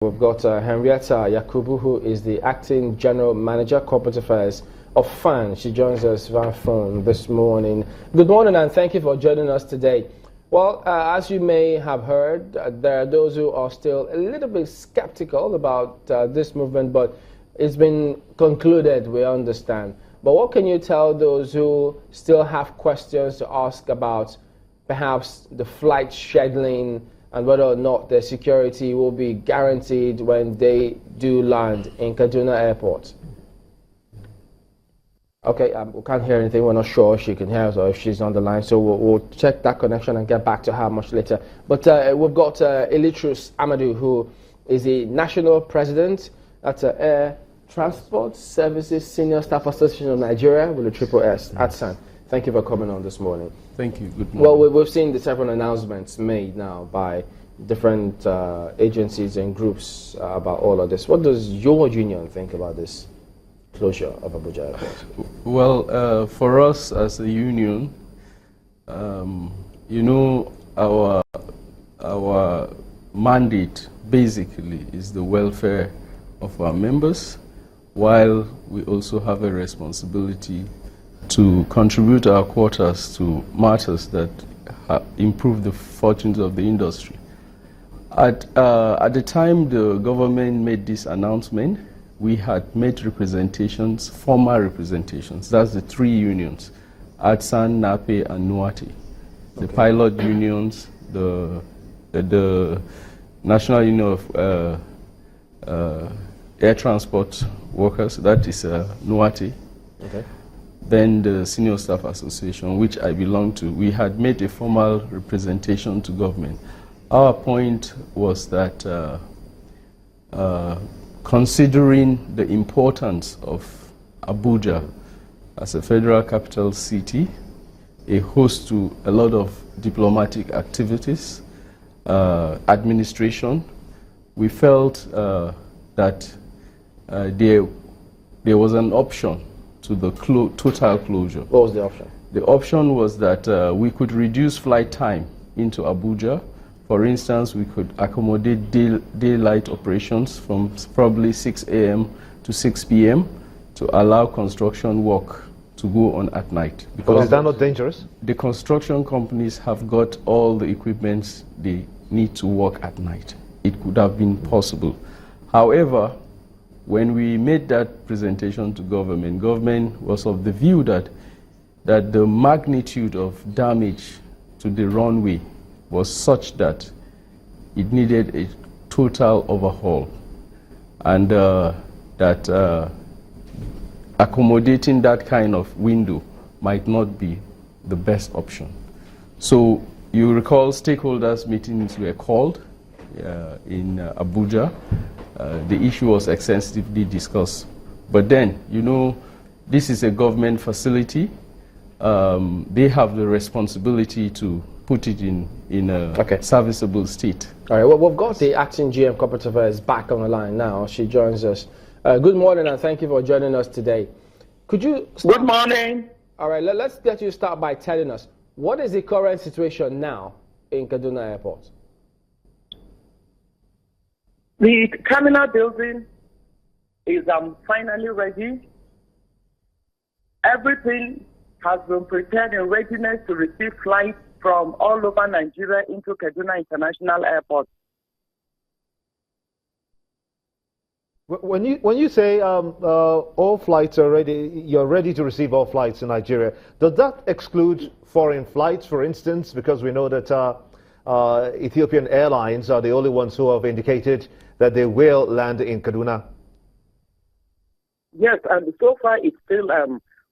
We've got Henrietta Yakubu, who is the Acting General Manager, Corporate Affairs of FAN. She joins us via phone this morning. Good morning and thank you for joining us today. Well, as you may have heard, there are those who are still a little bit skeptical about this movement, but it's been concluded, we understand. But what can you tell those who still have questions to ask about perhaps the flight scheduling and whether or not their security will be guaranteed when they do land in Kaduna Airport? Okay, we can't hear anything. We're not sure if she can hear us or if she's on the line, so we'll check that connection and get back to her much later. But we've got Illustrious Amadou, who is the National President at Air Transport Services Senior Staff Association of Nigeria with a triple S, ATSAN. Thank you for coming on this morning. Thank you. Good morning. Well, we've seen the several announcements made now by different agencies and groups about all of this. What does your union think about this closure of Abuja Airport? Well, for us as a union, you know, our mandate basically is the welfare of our members, while we also have a responsibility to contribute our quotas to matters that improve the fortunes of the industry. At the time the government made this announcement, we had made representations, formal representations. That's the three unions, ATSAN, NAPE, and NUATE. The pilot unions, the National Union of Air Transport Workers, that is NUATE. Okay. Then the Senior Staff Association, which I belong to, we had made a formal representation to government. Our point was that considering the importance of Abuja as a federal capital city, a host to a lot of diplomatic activities, administration, we felt that there was an option to the total closure. What was the option? The option was that we could reduce flight time into Abuja. For instance, we could accommodate daylight operations from probably 6 a.m. to 6 p.m. to allow construction work to go on at night. Because is that not dangerous? The construction companies have got all the equipment they need to work at night. It could have been possible. However, when we made that presentation to government, government was of the view that the magnitude of damage to the runway was such that it needed a total overhaul, and that accommodating that kind of window might not be the best option. So you recall stakeholders meetings were called in Abuja. The issue was extensively discussed. But then, you know, this is a government facility. They have the responsibility to put it in a serviceable state. All right, well, we've got the Acting GM Corporate Affairs back on the line now. She joins us. Good morning and thank you for joining us today. Could you start? Good morning. All right, let's get you start by telling us, what is the current situation now in Kaduna Airport? The terminal building is finally ready. Everything has been prepared in readiness to receive flights from all over Nigeria into Kaduna International Airport. When you say all flights are ready, you're ready to receive all flights in Nigeria, does that exclude foreign flights, for instance? Because we know that Ethiopian Airlines are the only ones who have indicated that they will land in Kaduna. Yes, and so far it's still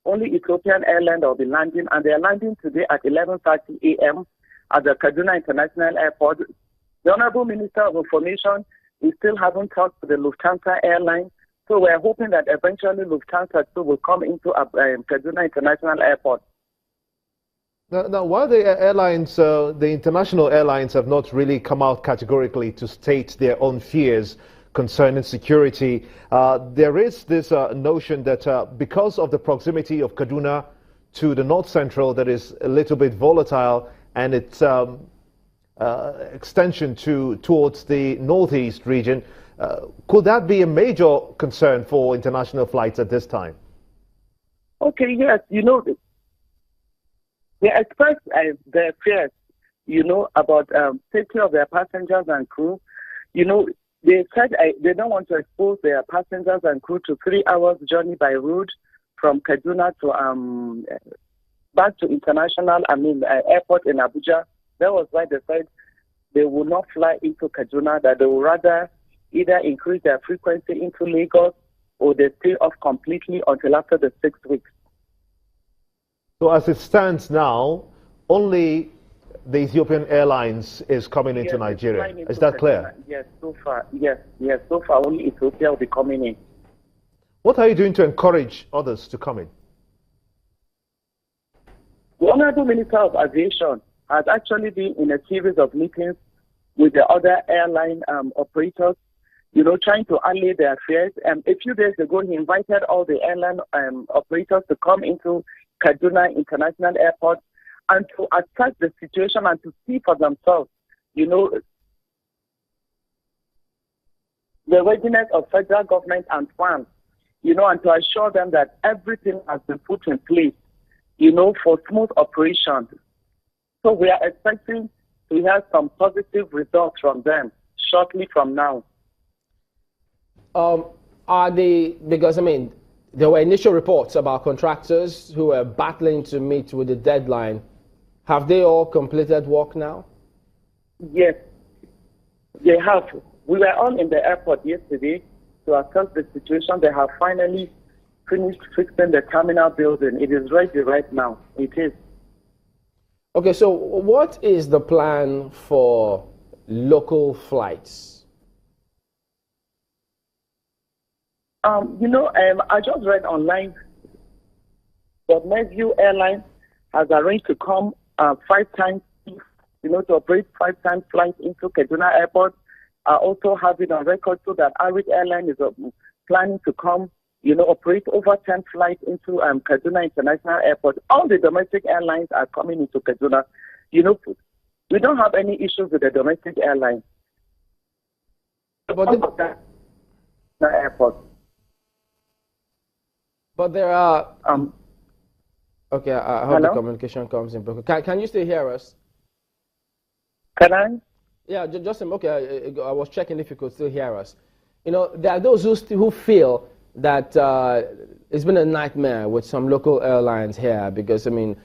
only Ethiopian Airlines will be landing, and they are landing today at 11:30 a.m. at the Kaduna International Airport. The Honorable Minister of Information is still haven't talked to the Lufthansa airline, so we're hoping that eventually Lufthansa too will come into Kaduna International Airport. Now, while the airlines, the international airlines have not really come out categorically to state their own fears concerning security, there is this notion that because of the proximity of Kaduna to the north central, that is a little bit volatile, and its extension towards the northeast region, Could that be a major concern for international flights at this time? Okay, yes, they express their fears, about safety of their passengers and crew. They said they don't want to expose their passengers and crew to 3 hours journey by road from Kaduna to back to international, airport in Abuja. That was why they said they will not fly into Kaduna, that they will rather either increase their frequency into Lagos or they stay off completely until after the 6 weeks. So as it stands now, only the Ethiopian Airlines is coming into Nigeria. Is that clear? Yes, so far. Yes. So far, only Ethiopia will be coming in. What are you doing to encourage others to come in? The Honorable Minister of Aviation has actually been in a series of meetings with the other airline operators, trying to allay their fears. A few days ago, he invited all the airline operators to come into Kaduna International Airport and to assess the situation and to see for themselves, the readiness of federal government and funds, and to assure them that everything has been put in place, for smooth operations. So we are expecting to have some positive results from them shortly from now. Because there were initial reports about contractors who were battling to meet with the deadline. Have they all completed work now? Yes, they have. We were all in the airport yesterday to assess the situation. They have finally finished fixing the terminal building. It is ready right now. It is. Okay, so what is the plan for local flights? I just read online that Medview Airline has arranged to come 5 times, to operate 5 times flights into Kaduna Airport. Also have it on record so that Arik Airline is planning to come, operate over 10 flights into Kaduna International Airport. All the domestic airlines are coming into Kaduna. We don't have any issues with the domestic airlines. But there are... Okay, I hope hello? the communication comes in. Can you still hear us? Can I? Yeah, just okay. I was checking if you could still hear us. There are those who feel that it's been a nightmare with some local airlines here because, even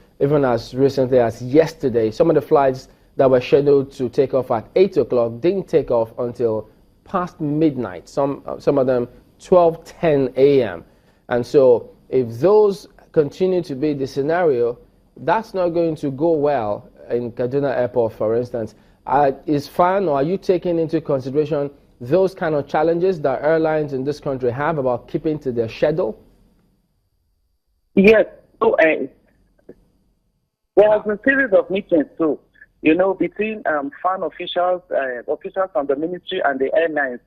as recently as yesterday, some of the flights that were scheduled to take off at 8 o'clock didn't take off until past midnight. Some of them 12:10 a.m. And so if those continue to be the scenario, that's not going to go well in Kaduna Airport, for instance. Is FAN, or are you taking into consideration those kind of challenges that airlines in this country have about keeping to their schedule? Yes. So there has been a series of meetings too, between FAN officials, officials from the ministry and the airlines.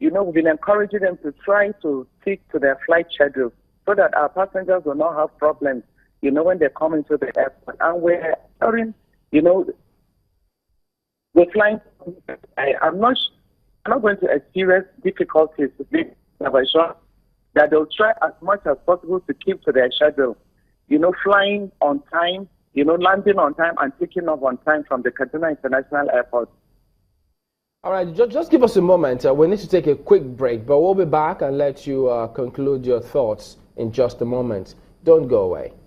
We've been encouraging them to try to stick to their flight schedule so that our passengers will not have problems, when they come into the airport. And we're ensuring, the flying, I'm not going to experience difficulties with this. I'm sure that they'll try as much as possible to keep to their schedule, flying on time, landing on time and taking off on time from the Kaduna International Airport. All right, just give us a moment. We need to take a quick break, but we'll be back and let you conclude your thoughts in just a moment. Don't go away.